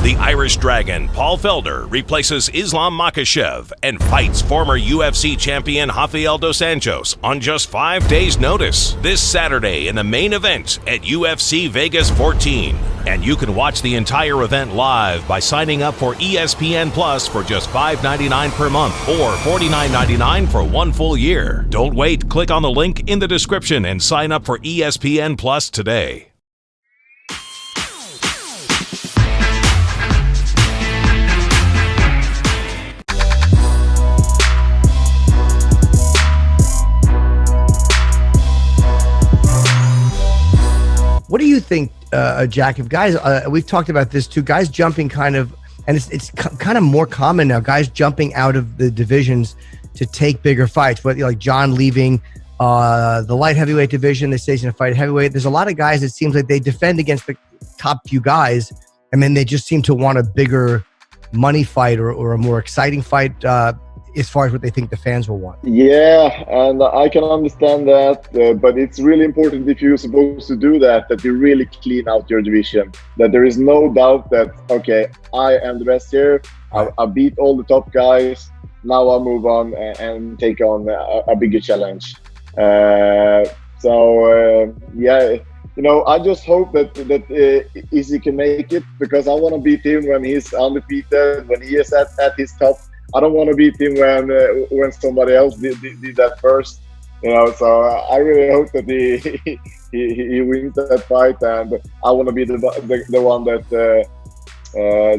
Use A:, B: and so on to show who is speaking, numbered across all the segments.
A: The Irish Dragon, Paul Felder, replaces Islam Makhachev and fights former UFC champion Rafael Dos Anjos on just 5 days' notice this Saturday in the main event at UFC Vegas 14. And you can watch the entire event live by signing up for ESPN Plus for just $5.99 per month or $49.99 for 1 full year. Don't wait. Click on the link in the description and sign up for ESPN Plus today.
B: What do you think, Jack? If guys, we've talked about this too, guys jumping kind of, and it's kind of more common now, guys jumping out of the divisions to take bigger fights. But like John leaving the light heavyweight division, they say he's going to fight heavyweight. There's a lot of guys, it seems like they defend against the top few guys, and then they just seem to want a bigger money fight or a more exciting fight as far as what they think the fans will want.
C: Yeah, and I can understand that, but it's really important if you're supposed to do that you really clean out your division. That there is no doubt that, okay, I am the best here. I beat all the top guys. Now I'll move on and take on a bigger challenge. Yeah, you know, I just hope that Izzy can make it, because I want to beat him when he's undefeated, when he is at his top. I don't want to beat him when somebody else did that first, you know. So I really hope that he wins that fight, and I want to be the one that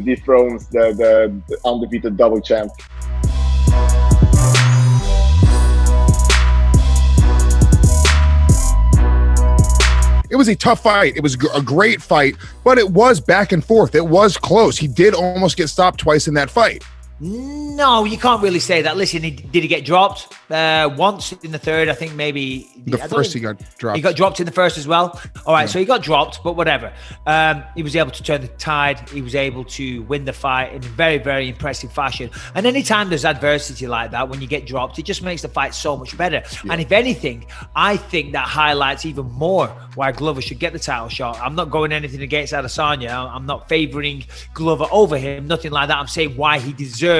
C: dethrones the undefeated double champ.
D: It was a tough fight. It was a great fight, but it was back and forth. It was close. He did almost get stopped twice in that fight.
E: No, you can't really say that. Listen, did he get dropped once in the third? I think maybe
D: the first he got dropped.
E: He got dropped in the first as well. All right, yeah. So he got dropped, but whatever. He was able to turn the tide. He was able to win the fight in very, very impressive fashion. And anytime there's adversity like that, when you get dropped, it just makes the fight so much better. Yeah. And if anything, I think that highlights even more why Glover should get the title shot. I'm not going anything against Adesanya. I'm not favoring Glover over him, nothing like that. I'm saying why he deserves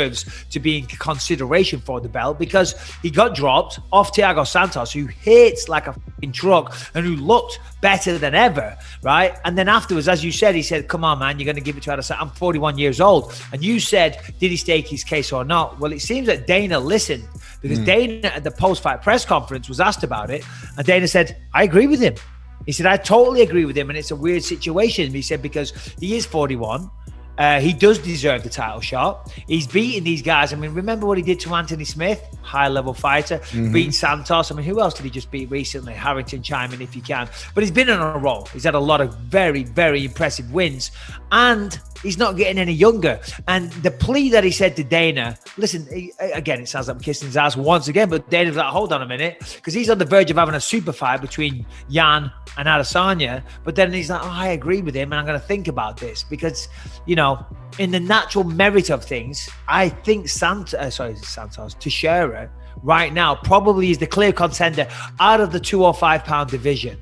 E: to be in consideration for the belt, because he got dropped off Thiago Santos, who hits like a fucking truck and who looked better than ever, right? And then afterwards, as you said, he said, come on, man, you're going to give it to Adesanya. I'm 41 years old. And you said, did he stake his case or not? Well, it seems that Dana listened, because Dana at the post-fight press conference was asked about it, and Dana said, I agree with him. He said, I totally agree with him, and it's a weird situation. He said, because he is 41. He does deserve the title shot. He's beating these guys. I mean, remember what he did to Anthony Smith? High-level fighter. Beating Santos. I mean, who else did he just beat recently? Harrington, chime in if you can. But he's been on a roll. He's had a lot of very, very impressive wins. And he's not getting any younger. And the plea that he said to Dana, listen, again, it sounds like I'm kissing his ass once again, but Dana's like, hold on a minute, because he's on the verge of having a super fight between Jan and Adesanya. But then he's like, oh, I agree with him, and I'm going to think about this, because, you know, in the natural merit of things, I think Teixeira right now probably is the clear contender out of the 205-pound division.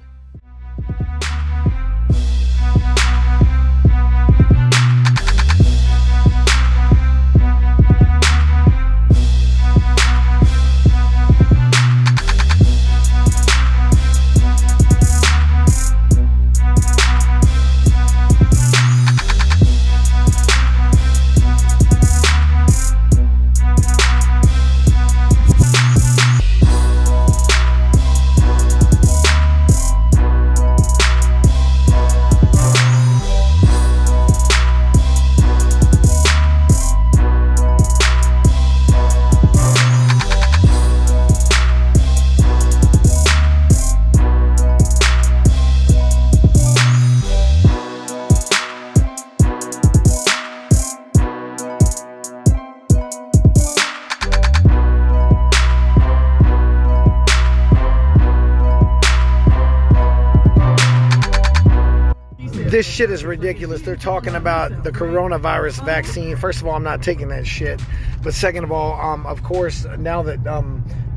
F: This shit is ridiculous. They're talking about the coronavirus vaccine. First of all, I'm not taking that shit. But second of all, of course, now that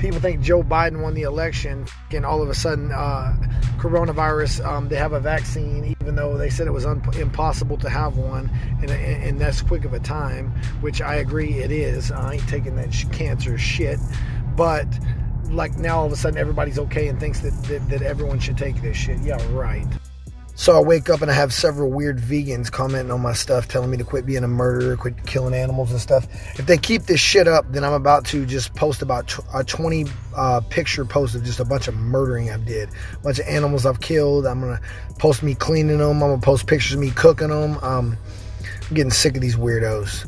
F: people think Joe Biden won the election, and all of a sudden, coronavirus, they have a vaccine, even though they said it was impossible to have one in that quick of a time, which I agree it is. I ain't taking that cancer shit. But like now all of a sudden everybody's okay and thinks that everyone should take this shit. Yeah, right. So I wake up and I have several weird vegans commenting on my stuff, telling me to quit being a murderer, quit killing animals and stuff. If they keep this shit up, then I'm about to just post about a 20 picture post of just a bunch of murdering I've did. A bunch of animals I've killed. I'm going to post me cleaning them. I'm going to post pictures of me cooking them. I'm getting sick of these weirdos.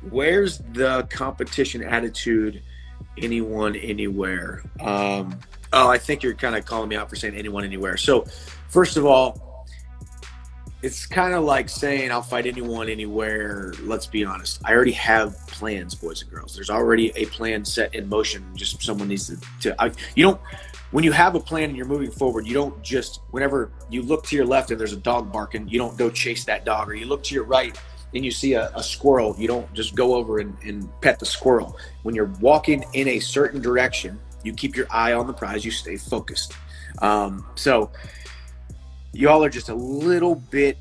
G: Where's the competition attitude? Anyone, anywhere? I think you're kind of calling me out for saying anyone, anywhere. So, first of all, it's kind of like saying I'll fight anyone, anywhere. Let's be honest. I already have plans, boys and girls. There's already a plan set in motion. Just someone needs you don't. When you have a plan and you're moving forward, you don't just, whenever you look to your left and there's a dog barking, you don't go chase that dog. Or you look to your right and you see a squirrel, you don't just go over and pet the squirrel. When you're walking in a certain direction, you keep your eye on the prize, you stay focused. So y'all are just a little bit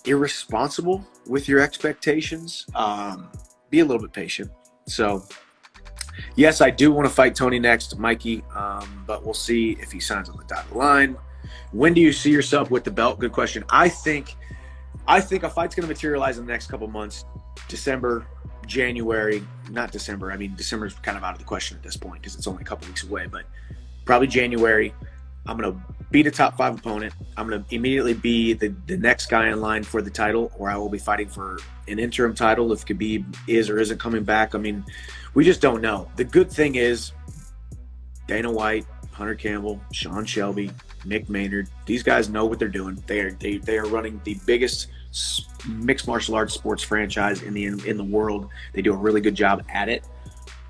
G: irresponsible with your expectations. Be a little bit patient. So yes, I do want to fight Tony next, Mikey, but we'll see if he signs on the dotted line. When do you see yourself with the belt? Good question. I think a fight's going to materialize in the next couple months. December, January, not December. I mean, December's kind of out of the question at this point because it's only a couple weeks away, but probably January. I'm going to beat a top 5 opponent. I'm going to immediately be the next guy in line for the title, or I will be fighting for an interim title if Khabib is or isn't coming back. I mean, we just don't know. The good thing is Dana White, Hunter Campbell, Sean Shelby, Mick Maynard, these guys know what they're doing. They are running the biggest mixed martial arts sports franchise in the world. They do a really good job at it,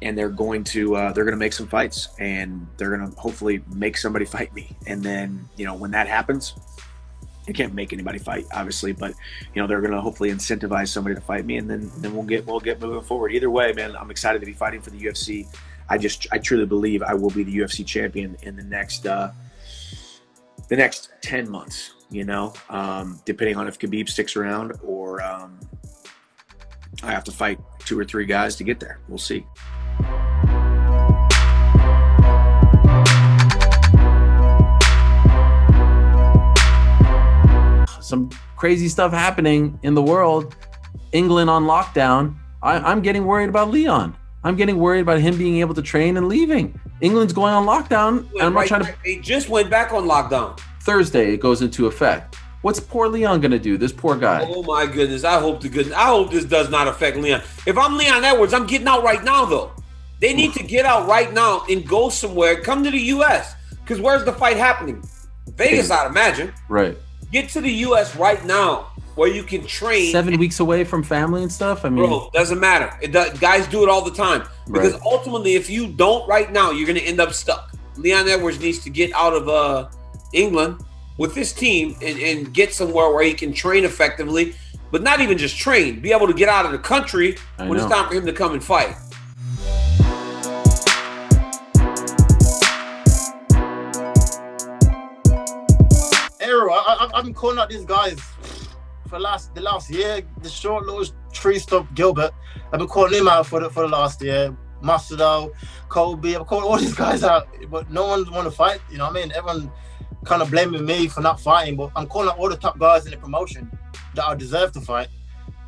G: and they're going to make some fights, and they're going to hopefully make somebody fight me. And then when that happens, you can't make anybody fight, obviously, but they're going to hopefully incentivize somebody to fight me, and then we'll get moving forward. Either way, man, I'm excited to be fighting for the UFC. I truly believe I will be the UFC champion in the next 10 months, depending on if Khabib sticks around or I have to fight 2 or 3 guys to get there. We'll see.
H: Some crazy stuff happening in the world. England on lockdown. I'm getting worried about Leon. I'm getting worried about him being able to train and leaving. England's going on lockdown, and I'm not trying to.
I: They just went back on lockdown.
H: Thursday it goes into effect. What's poor Leon gonna do? This poor guy.
I: Oh my goodness! I hope this does not affect Leon. If I'm Leon Edwards, I'm getting out right now. Though they need to get out right now and go somewhere. Come to the U.S. because where's the fight happening? Vegas, I'd imagine.
H: Right.
I: Get to the U.S. right now where you can train.
H: 7 weeks away from family and stuff. I mean,
I: bro, doesn't matter. Guys do it all the time because ultimately, if you don't right now, you're gonna end up stuck. Leon Edwards needs to get out of England with this team and get somewhere where he can train effectively, but not even just train, be able to get out of the country when it's time for him to come and fight.
J: Arrow, I've been calling out these guys for the last year. The short little tree stump Gilbert, I've been calling him out for the last year. Masvidal, Colby, I've called all these guys out, but no one want to fight. You know what I mean? Everyone kind of blaming me for not fighting, but I'm calling out all the top guys in the promotion that I deserve to fight,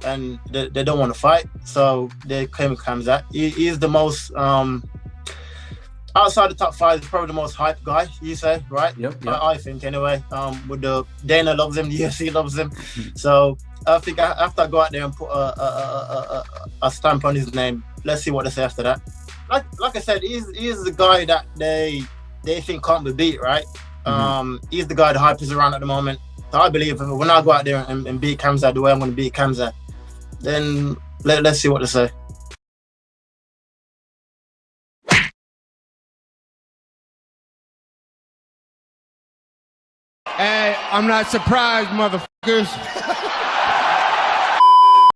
J: and they don't want to fight. So they came with Khamzat. He is the most outside the top 5. He's probably the most hyped guy. You say, right?
H: Yep.
J: I think anyway. With the Dana loves him, the UFC loves him. So I think after I go out there and put a stamp on his name, let's see what they say after that. Like I said, he's the guy that they think can't be beat, right? He's the guy the hype is around at the moment. So I believe when I go out there and beat Khamzat the way I'm going to beat Khamzat, then let's see what they say.
K: Hey, I'm not surprised, motherfuckers.